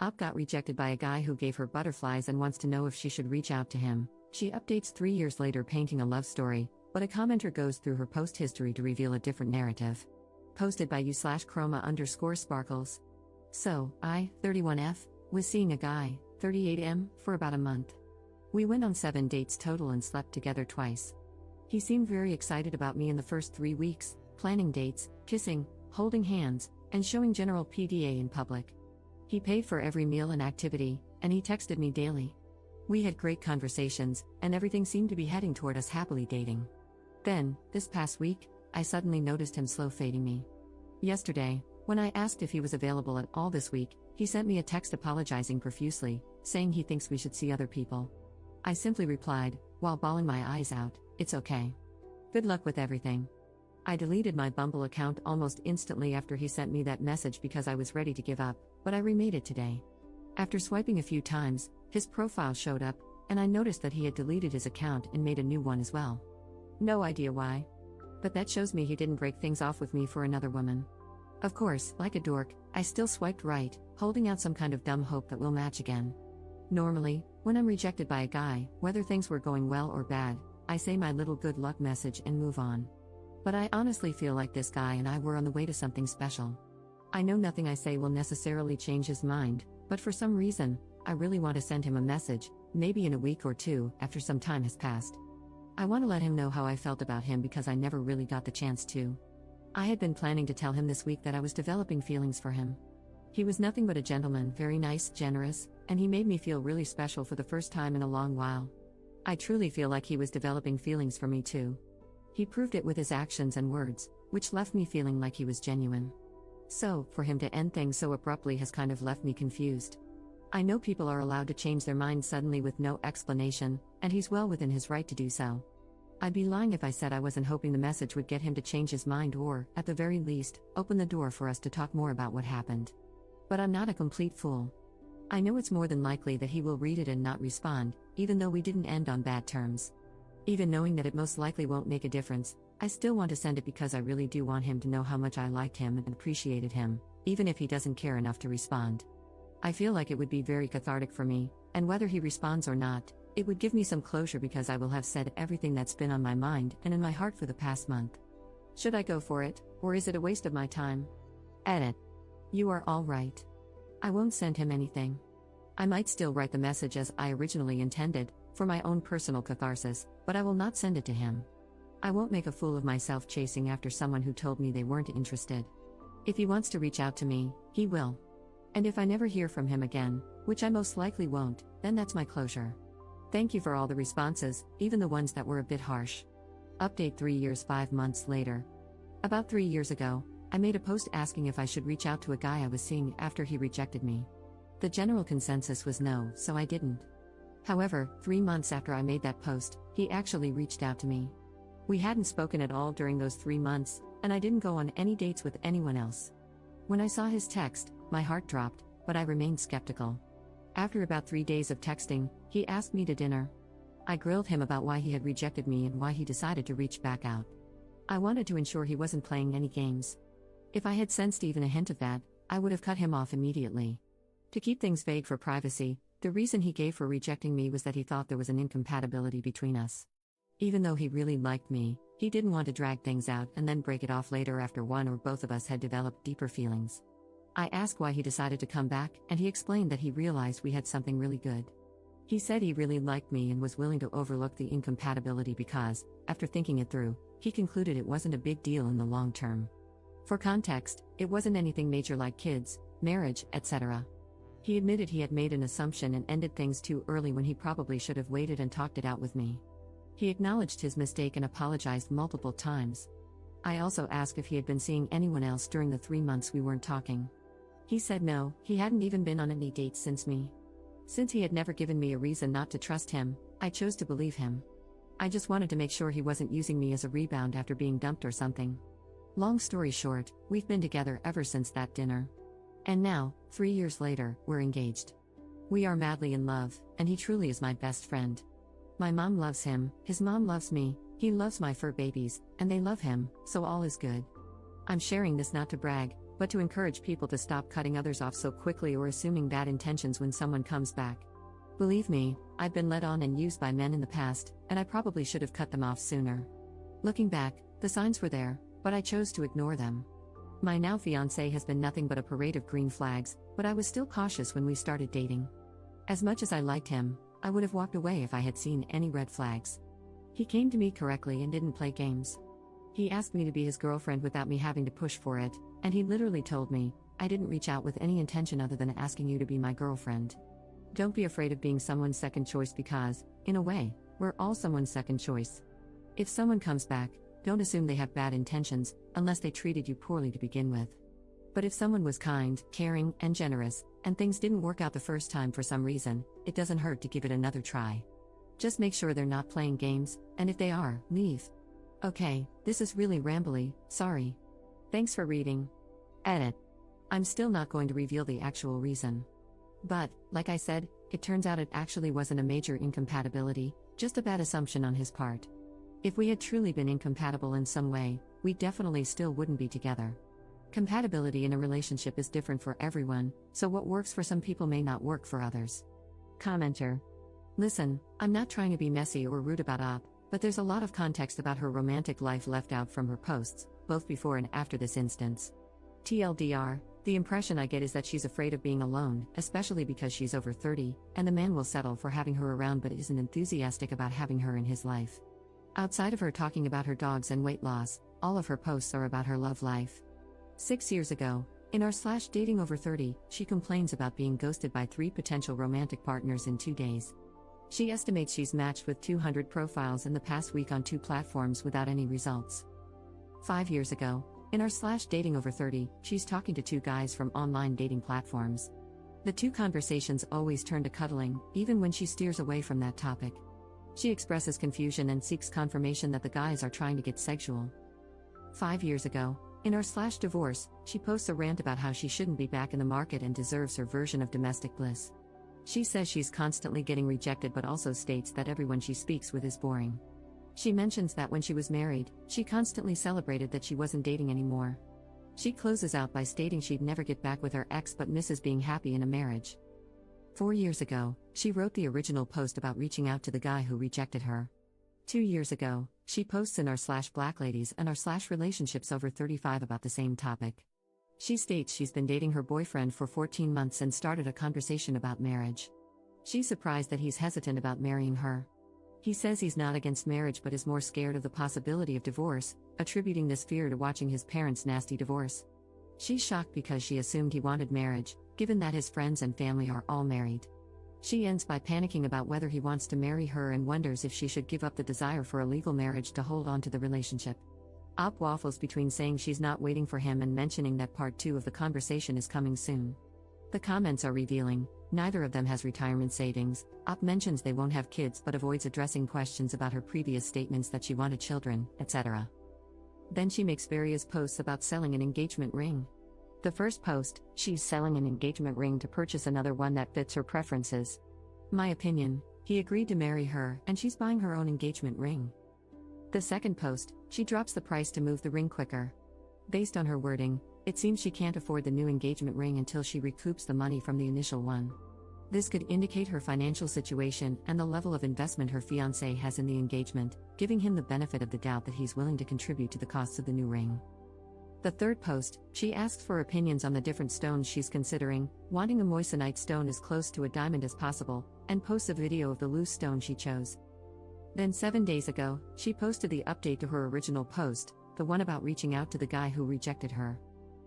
Op got rejected by a guy who gave her butterflies and wants to know if she should reach out to him. She updates 3 years later painting a love story, but a commenter goes through her post history to reveal a different narrative. Posted by u/chroma_sparkles. So, I, 31F, was seeing a guy, 38M, for about a month. We went on 7 dates total and slept together twice. He seemed very excited about me in the first 3 weeks, planning dates, kissing, holding hands, and showing general PDA in public. He paid for every meal and activity, and he texted me daily. We had great conversations, and everything seemed to be heading toward us happily dating. Then, this past week, I suddenly noticed him slow fading me. Yesterday, when I asked if he was available at all this week, he sent me a text apologizing profusely, saying he thinks we should see other people. I simply replied, while bawling my eyes out, "It's okay. Good luck with everything." I deleted my Bumble account almost instantly after he sent me that message because I was ready to give up, but I remade it today. After swiping a few times, his profile showed up, and I noticed that he had deleted his account and made a new one as well. No idea why. But that shows me he didn't break things off with me for another woman. Of course, like a dork, I still swiped right, holding out some kind of dumb hope that we'll match again. Normally, when I'm rejected by a guy, whether things were going well or bad, I say my little good luck message and move on. But I honestly feel like this guy and I were on the way to something special. I know nothing I say will necessarily change his mind, but for some reason, I really want to send him a message, maybe in a week or two, after some time has passed. I want to let him know how I felt about him because I never really got the chance to. I had been planning to tell him this week that I was developing feelings for him. He was nothing but a gentleman, very nice, generous, and he made me feel really special for the first time in a long while. I truly feel like he was developing feelings for me too. He proved it with his actions and words, which left me feeling like he was genuine. So, for him to end things so abruptly has kind of left me confused. I know people are allowed to change their minds suddenly with no explanation, and he's well within his right to do so. I'd be lying if I said I wasn't hoping the message would get him to change his mind or, at the very least, open the door for us to talk more about what happened. But I'm not a complete fool. I know it's more than likely that he will read it and not respond, even though we didn't end on bad terms. Even knowing that it most likely won't make a difference, I still want to send it because I really do want him to know how much I liked him and appreciated him, even if he doesn't care enough to respond. I feel like it would be very cathartic for me, and whether he responds or not, it would give me some closure because I will have said everything that's been on my mind and in my heart for the past month. Should I go for it, or is it a waste of my time? Edit. You are all right. I won't send him anything. I might still write the message as I originally intended, for my own personal catharsis, but I will not send it to him. I won't make a fool of myself chasing after someone who told me they weren't interested. If he wants to reach out to me, he will. And if I never hear from him again, which I most likely won't, then that's my closure. Thank you for all the responses, even the ones that were a bit harsh. Update 3 years 5 months later. About 3 years ago, I made a post asking if I should reach out to a guy I was seeing after he rejected me. The general consensus was no, so I didn't. However, 3 months after I made that post, he actually reached out to me. We hadn't spoken at all during those 3 months, and I didn't go on any dates with anyone else. When I saw his text, my heart dropped, but I remained skeptical. After about 3 days of texting, he asked me to dinner. I grilled him about why he had rejected me and why he decided to reach back out. I wanted to ensure he wasn't playing any games. If I had sensed even a hint of that, I would have cut him off immediately. To keep things vague for privacy, the reason he gave for rejecting me was that he thought there was an incompatibility between us. Even though he really liked me, he didn't want to drag things out and then break it off later after one or both of us had developed deeper feelings. I asked why he decided to come back, and he explained that he realized we had something really good. He said he really liked me and was willing to overlook the incompatibility because, after thinking it through, he concluded it wasn't a big deal in the long term. For context, it wasn't anything major like kids, marriage, etc. He admitted he had made an assumption and ended things too early when he probably should have waited and talked it out with me. He acknowledged his mistake and apologized multiple times. I also asked if he had been seeing anyone else during the 3 months we weren't talking. He said no, he hadn't even been on any dates since me. Since he had never given me a reason not to trust him, I chose to believe him. I just wanted to make sure he wasn't using me as a rebound after being dumped or something. Long story short, we've been together ever since that dinner. And now, 3 years later, we're engaged. We are madly in love, and he truly is my best friend. My mom loves him, his mom loves me, he loves my fur babies, and they love him, so all is good. I'm sharing this not to brag, but to encourage people to stop cutting others off so quickly or assuming bad intentions when someone comes back. Believe me, I've been led on and used by men in the past, and I probably should have cut them off sooner. Looking back, the signs were there, but I chose to ignore them. My now fiancé has been nothing but a parade of green flags, but I was still cautious when we started dating. As much as I liked him, I would have walked away if I had seen any red flags. He came to me correctly and didn't play games. He asked me to be his girlfriend without me having to push for it, and he literally told me, "I didn't reach out with any intention other than asking you to be my girlfriend." Don't be afraid of being someone's second choice because, in a way, we're all someone's second choice. If someone comes back, don't assume they have bad intentions, unless they treated you poorly to begin with. But if someone was kind, caring, and generous, and things didn't work out the first time for some reason, it doesn't hurt to give it another try. Just make sure they're not playing games, and if they are, leave. Okay, this is really rambly, sorry. Thanks for reading. Edit. I'm still not going to reveal the actual reason. But, like I said, it turns out it actually wasn't a major incompatibility, just a bad assumption on his part. If we had truly been incompatible in some way, we definitely still wouldn't be together. Compatibility in a relationship is different for everyone, so what works for some people may not work for others. Commenter. Listen, I'm not trying to be messy or rude about Op, but there's a lot of context about her romantic life left out from her posts, both before and after this instance. TLDR, the impression I get is that she's afraid of being alone, especially because she's over 30, and the man will settle for having her around but isn't enthusiastic about having her in his life. Outside of her talking about her dogs and weight loss, all of her posts are about her love life. 6 years ago, in our /dating over 30, she complains about being ghosted by 3 potential romantic partners in 2 days. She estimates she's matched with 200 profiles in the past week on 2 platforms without any results. 5 years ago, in our /dating over 30, she's talking to 2 guys from online dating platforms. The 2 conversations always turn to cuddling, even when she steers away from that topic. She expresses confusion and seeks confirmation that the guys are trying to get sexual. 5 years ago, in our /divorce, she posts a rant about how she shouldn't be back in the market and deserves her version of domestic bliss. She says she's constantly getting rejected but also states that everyone she speaks with is boring. She mentions that when she was married, she constantly celebrated that she wasn't dating anymore. She closes out by stating she'd never get back with her ex but misses being happy in a marriage. 4 years ago, she wrote the original post about reaching out to the guy who rejected her. 2 years ago, she posts in our /Black Ladies and our /Relationships over 35 about the same topic. She states she's been dating her boyfriend for 14 months and started a conversation about marriage. She's surprised that he's hesitant about marrying her. He says he's not against marriage but is more scared of the possibility of divorce, attributing this fear to watching his parents' nasty divorce. She's shocked because she assumed he wanted marriage, given that his friends and family are all married. She ends by panicking about whether he wants to marry her and wonders if she should give up the desire for a legal marriage to hold on to the relationship. Op waffles between saying she's not waiting for him and mentioning that part 2 of the conversation is coming soon. The comments are revealing. Neither of them has retirement savings. Op mentions they won't have kids but avoids addressing questions about her previous statements that she wanted children, etc. Then she makes various posts about selling an engagement ring. The first post, she's selling an engagement ring to purchase another one that fits her preferences. My opinion, he agreed to marry her and she's buying her own engagement ring. The second post, she drops the price to move the ring quicker. Based on her wording, it seems she can't afford the new engagement ring until she recoups the money from the initial one. This could indicate her financial situation and the level of investment her fiancé has in the engagement, giving him the benefit of the doubt that he's willing to contribute to the costs of the new ring. The third post, she asks for opinions on the different stones she's considering, wanting a moissanite stone as close to a diamond as possible, and posts a video of the loose stone she chose. Then 7 days ago, she posted the update to her original post, the one about reaching out to the guy who rejected her.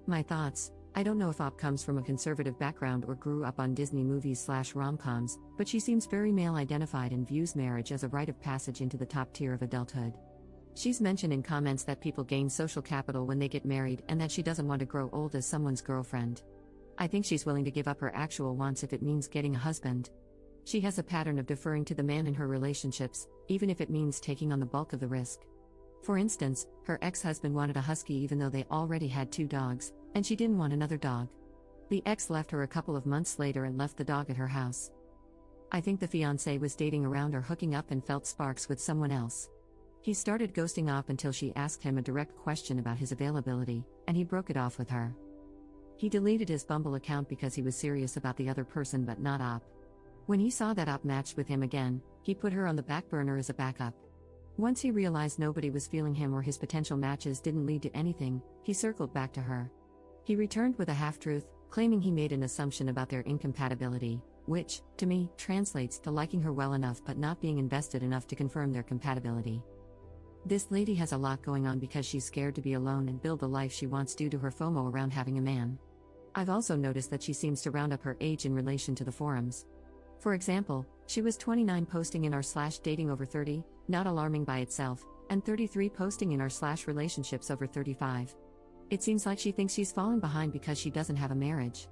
My thoughts: I don't know if Op comes from a conservative background or grew up on Disney movies /rom-coms, but she seems very male-identified and views marriage as a rite of passage into the top tier of adulthood. She's mentioned in comments that people gain social capital when they get married and that she doesn't want to grow old as someone's girlfriend. I think she's willing to give up her actual wants if it means getting a husband. She has a pattern of deferring to the man in her relationships, even if it means taking on the bulk of the risk. For instance, her ex-husband wanted a husky even though they already had 2 dogs, and she didn't want another dog. The ex left her a couple of months later and left the dog at her house. I think the fiancé was dating around or hooking up and felt sparks with someone else. He started ghosting Op until she asked him a direct question about his availability, and he broke it off with her. He deleted his Bumble account because he was serious about the other person but not Op. When he saw that Op matched with him again, he put her on the back burner as a backup. Once he realized nobody was feeling him or his potential matches didn't lead to anything, he circled back to her. He returned with a half-truth, claiming he made an assumption about their incompatibility, which, to me, translates to liking her well enough but not being invested enough to confirm their compatibility. This lady has a lot going on because she's scared to be alone and build the life she wants due to her FOMO around having a man. I've also noticed that she seems to round up her age in relation to the forums. For example, she was 29 posting in r/dating over 30, not alarming by itself, and 33 posting in r/relationships over 35. It seems like she thinks she's falling behind because she doesn't have a marriage.